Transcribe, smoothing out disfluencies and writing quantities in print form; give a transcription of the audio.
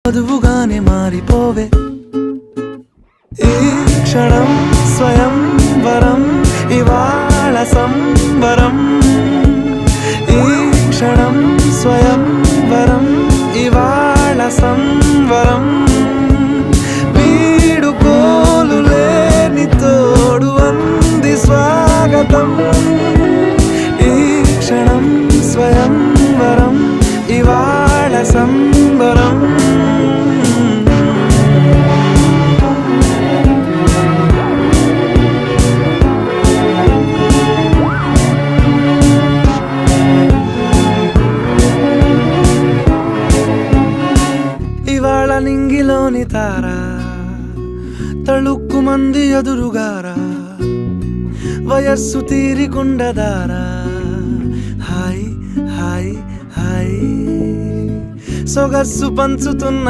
వధువుగానే మారిపోవే ఈ క్షణం స్వయం వరం ఇవాళ సంబరం ఈ క్షణం స్వయం వరం ఇవాళ సంవరం వీడుకోలు లేని తోడు అంది స్వాగతం ఈ క్షణం స్వయం వరం ఇవాళ సంబరం ఇవాళ నింగిలోని తారా తళుక్కు మంది ఎదురుగారా వయస్సు తీరికుండదారా హాయ్ హాయ్ హాయ్ సొగస్సు పంచుతున్న